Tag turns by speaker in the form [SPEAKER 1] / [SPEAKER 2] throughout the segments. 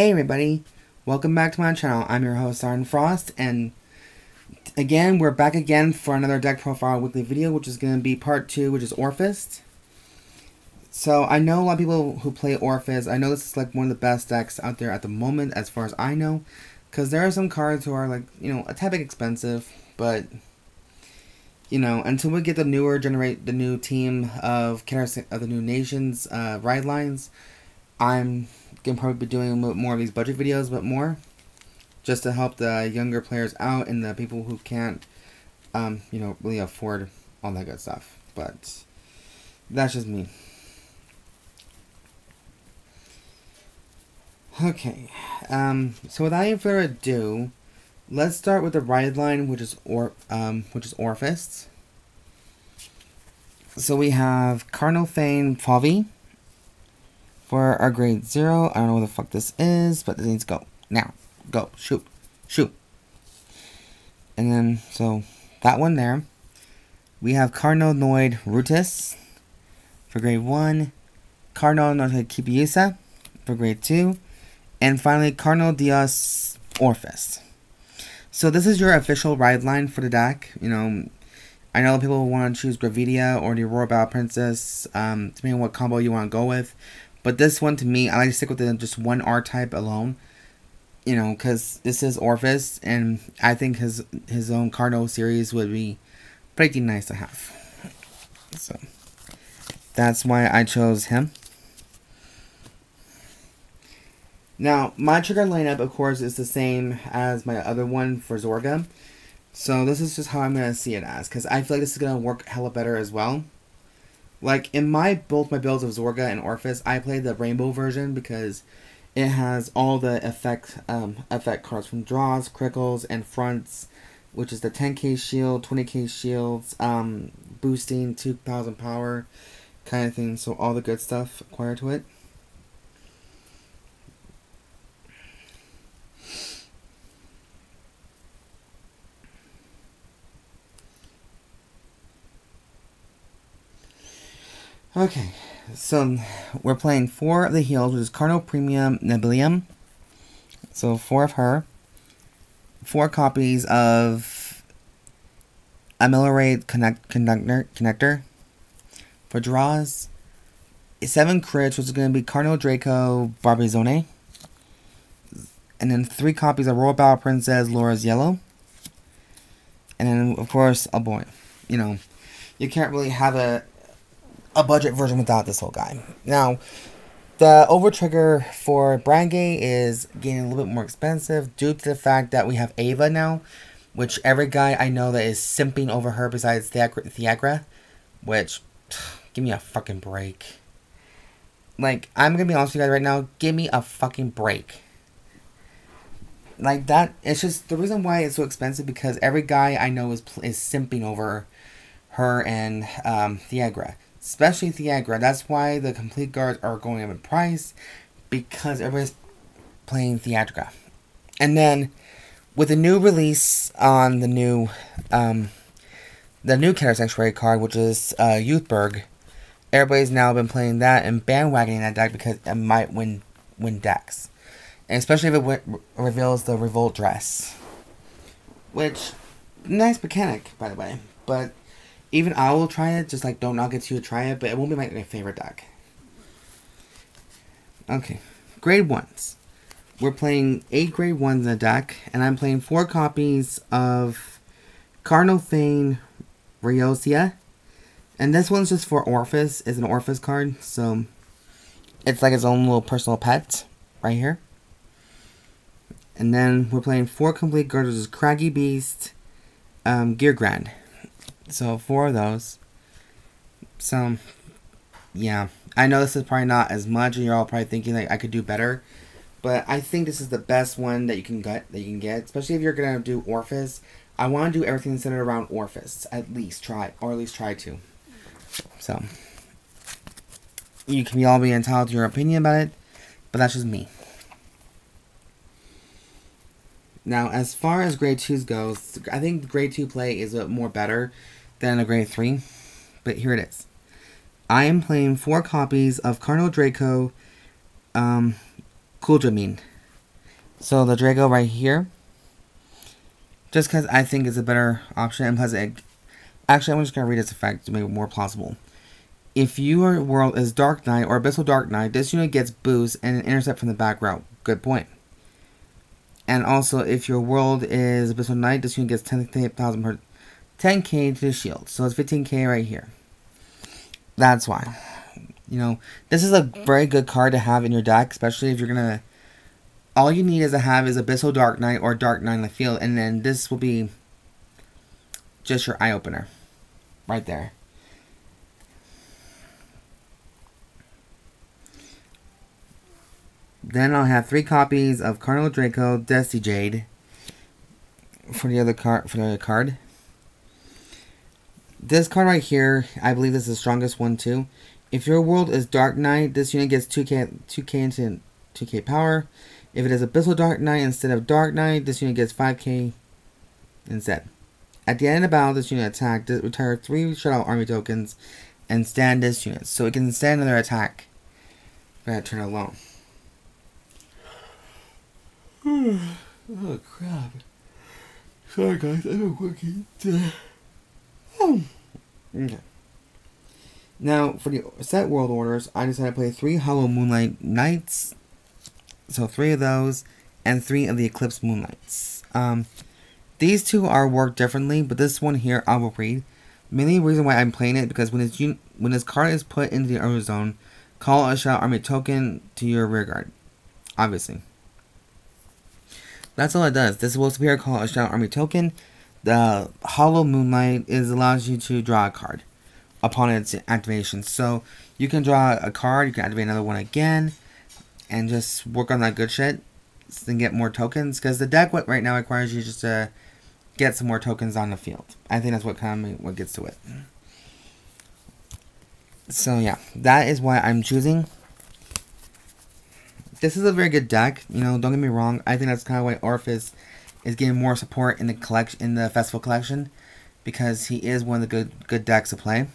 [SPEAKER 1] Hey everybody, welcome back to my channel. I'm your host Arn Frost, and again we're back again for another deck profile weekly video, which is going to be part 2, which is Orfist. So I know a lot of people who play Orfist. I know this is like one of the best decks out there at the moment, as far as I know, because there are some cards who are like, you know, a tad bit expensive, but you know, until we get the new team of the new nations ride lines, I'm gonna probably be doing more of these budget videos, but more just to help the younger players out and the people who can't, you know, really afford all that good stuff. But that's just me. Okay, so without any further ado, let's start with the ride line, which is Orfist. So we have Cardinal Phovi for our grade 0. I don't know what the fuck this is, but this needs to go. Now. Go. Shoot. Shoot. And then, so, that one there. We have Cardinal Noid Routis for grade 1. Cardinal Cubisia for grade 2. And finally, Cardinal Deus Orfist. So this is your official ride line for the deck. You know, I know people want to choose Gravidia or the Aurora Battle Princess, depending on what combo you want to go with. But this one, to me, I like to stick with just one R-type alone. You know, because this is Orfist, and I think his own Cardinal series would be pretty nice to have. So, that's why I chose him. Now, my trigger lineup, of course, is the same as my other one for Zorga. So, this is just how I'm going to see it as, because I feel like this is going to work hella better as well. Like, in both my builds of Zorga and Orfist, I played the rainbow version because it has all the effect cards from draws, crickles, and fronts, which is the 10k shield, 20k shields, boosting 2000 power kind of thing. So all the good stuff acquired to it. Okay, so we're playing 4 of the heals, which is Cardinal Prima Nabilem. So 4 of her. 4 copies of Ameliorate Connector for draws. 7 crits, which is going to be Cardinal Draco Barbizonde. And then 3 copies of Aurora Battle Princess Lourus Yellow. And then, of course, a boy. You know, you can't really have a budget version without this whole guy. Now, the over trigger for Brandt is getting a little bit more expensive due to the fact that we have Ava now, which every guy I know that is simping over her besides Theagra, which, give me a fucking break. Like, I'm gonna be honest with you guys right now, give me a fucking break. Like, that, it's just, the reason why it's so expensive because every guy I know is simping over her and Theagra. Especially Theagra. That's why the complete guards are going up in price. Because everybody's playing Theagra. And then, with the new release on the new Sanctuary card, which is Youthberg, everybody's now been playing that and bandwagoning that deck because it might win decks. And especially if it reveals the Revolt dress. Which, nice mechanic, by the way. But even I will try it, just like don't knock it till you try it, but it won't be my favorite deck. Okay, grade 1s. We're playing 8 grade 1s in the deck, and I'm playing 4 copies of Cardinal Fang Rayosia. And this one's just for Orfist, it's an Orfist card, so it's like its own little personal pet, right here. And then we're playing 4 complete guards, which is Craggy Beast, Girgrand. So 4 of those. So yeah, I know this is probably not as much, and you're all probably thinking like I could do better, but I think this is the best one that you can get. Especially if you're gonna do Orfist. I want to do everything centered around Orfist. At least try to. So you can all be entitled to your opinion about it, but that's just me. Now, as far as grade 2s goes, I think grade 2 play is more better than a grade 3, but here it is. I am playing 4 copies of Cardinal Draco Culjameed So the Draco right here, just because I think it's a better option, and plus actually I'm just going to read its effect to make it more plausible. If your world is Dark Knight or Abyssal Dark Knight, this unit gets boost and an intercept from the back row. Good point. And also, if your world is Abyssal Knight, this unit gets 10,000 per 10k to the shield. So it's 15k right here. That's why. You know, this is a very good card to have in your deck, especially if you're going to... All you need is to have is Abyssal Dark Knight or Dark Knight in the field, and then this will be just your eye-opener. Right there. Then I'll have 3 copies of Cardinal Draco, Destijade for the other card. This card right here, I believe this is the strongest one too. If your world is Dark Knight, this unit gets 2k into 2k power. If it is Abyssal Dark Knight instead of Dark Knight, this unit gets 5k instead. At the end of the battle, this unit attack, retire 3 Shadow Army tokens and stand this unit. So it can stand another attack for that turn alone. Oh crap. Sorry guys, I've been working today. Okay. Now, for the set world orders, I decided to play 3 Hollow Moonlight Knights. So 3 of those, and 3 of the Eclipse Moonlights. These 2 are worked differently, but this one here I will read. Mainly the reason why I'm playing it, because when this card is put into the Aurora zone, call a Shadow Army token to your rearguard. Obviously. That's all it does. This will superior call a Shadow Army token. The Hollow Moonlight allows you to draw a card upon its activation. So you can draw a card, you can activate another one again, and just work on that good shit and get more tokens. Because the deck right now requires you just to get some more tokens on the field. I think that's what what gets to it. So yeah, that is why I'm choosing. This is a very good deck, you know, don't get me wrong. I think that's kind of why Orfist is getting more support in the festival collection, because he is one of the good decks to play.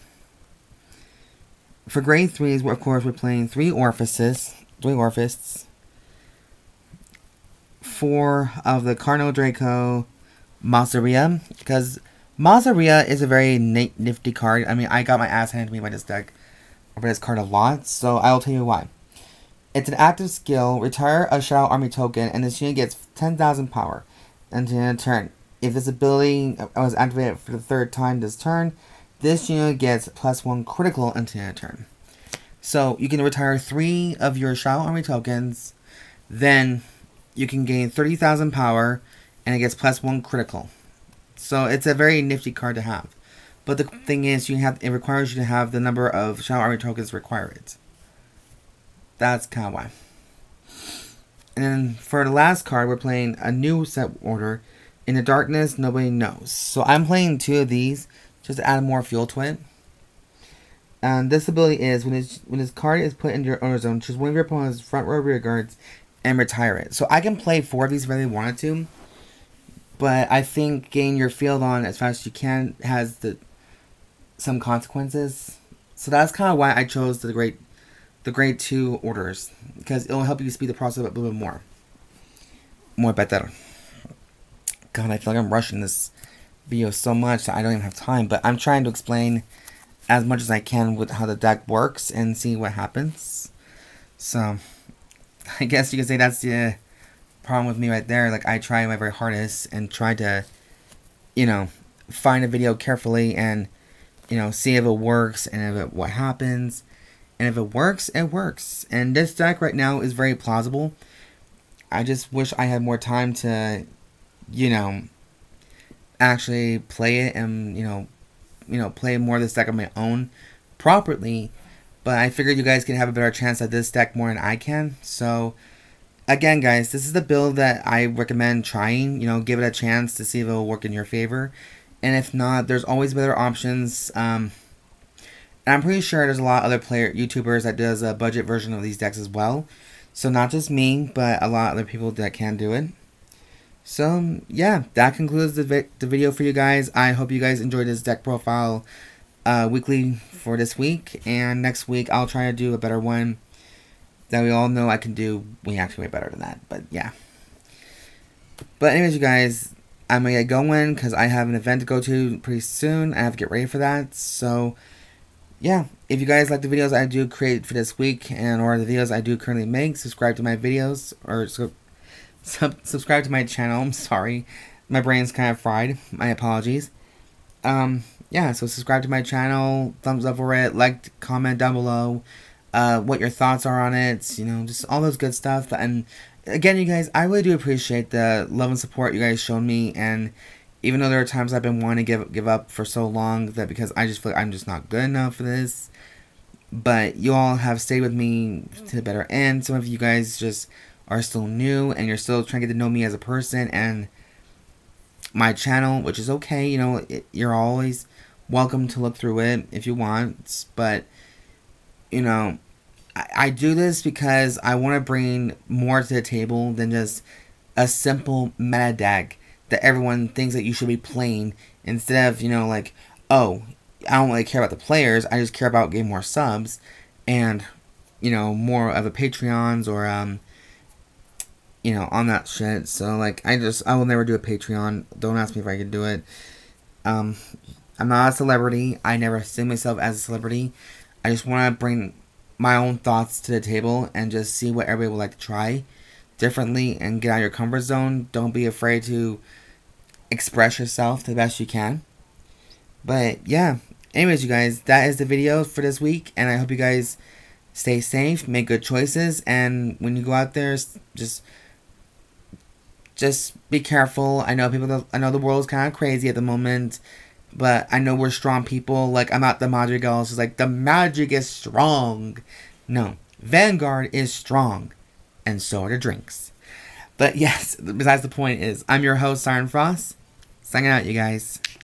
[SPEAKER 1] For grade 3s, of course, we're playing 3 Orfists. 4 of the Cardinal Draco Mausoleum, because Mausoleum is a very nifty card. I mean, I got my ass handed to me by this deck over this card a lot, so I'll tell you why. It's an active skill. Retire a Shadow Army token, and this unit gets 10,000 power until end of turn. If this ability was activated for the 3rd time this turn, this unit gets +1 critical until end of turn. So you can retire 3 of your Shadow Army tokens, then you can gain 30,000 power, and it gets +1 critical. So it's a very nifty card to have. But the thing is, it requires you to have the number of Shadow Army tokens required. That's kind of why. And then for the last card, we're playing a new set order. In the Darkness, Nobody Knows. So I'm playing 2 of these just to add more fuel to it. And this ability is, when this card is put into your owner zone, choose one of your opponent's front row rear guards and retire it. So I can play 4 of these if I really wanted to. But I think getting your field on as fast as you can has some consequences. So that's kind of why I chose the grade 2 orders, because it'll help you speed the process up a little bit more. More better. God, I feel like I'm rushing this video so much that I don't even have time, but I'm trying to explain as much as I can with how the deck works and see what happens. So, I guess you could say that's the problem with me right there. Like, I try my very hardest and try to, you know, find a video carefully and, you know, see if it works and what happens. And if it works, it works. And this deck right now is very plausible. I just wish I had more time to, you know, actually play it and, you know, play more of this deck on my own properly. But I figured you guys can have a better chance at this deck more than I can. So, again, guys, this is the build that I recommend trying. You know, give it a chance to see if it will work in your favor. And if not, there's always better options. And I'm pretty sure there's a lot of other YouTubers that does a budget version of these decks as well. So not just me, but a lot of other people that can do it. So yeah, that concludes the video for you guys. I hope you guys enjoyed this deck profile weekly for this week. And next week I'll try to do a better one that we all know I can do. We actually way better than that. But yeah. But anyways, you guys, I'm going to get going because I have an event to go to pretty soon. I have to get ready for that. So, yeah. If you guys like the videos I do create for this week or the videos I do currently make, subscribe to my videos. Or subscribe to my channel. I'm sorry. My brain's kind of fried. My apologies. Yeah, so subscribe to my channel. Thumbs up for it. Like, comment down below what your thoughts are on it. You know, just all those good stuff. And again, you guys, I really do appreciate the love and support you guys shown me, and even though there are times I've been wanting to give up for so long, that because I just feel like I'm just not good enough for this, but you all have stayed with me to the better end. Some of you guys just are still new, and you're still trying to get to know me as a person and my channel, which is okay. You know, you're always welcome to look through it if you want, but, you know, I do this because I want to bring more to the table than just a simple meta deck that everyone thinks that you should be playing, instead of, you know, like, oh, I don't really care about the players, I just care about getting more subs and, you know, more of a Patreons or, you know, on that shit. So, like, I will never do a Patreon. Don't ask me if I can do it. I'm not a celebrity. I never see myself as a celebrity. I just want to bring my own thoughts to the table and just see what everybody would like to try differently and get out of your comfort zone. Don't be afraid to express yourself the best you can. But yeah, anyways, you guys, that is the video for this week, and I hope you guys stay safe, make good choices, and when you go out there, just be careful. I know the world is kind of crazy at the moment, but I know we're strong people. Like, I'm not the Madrigal. It's just like, the magic is strong. No. Vanguard is strong. And so are the drinks. But yes, besides the point is, I'm your host, Siren Frost. Signing out, you guys.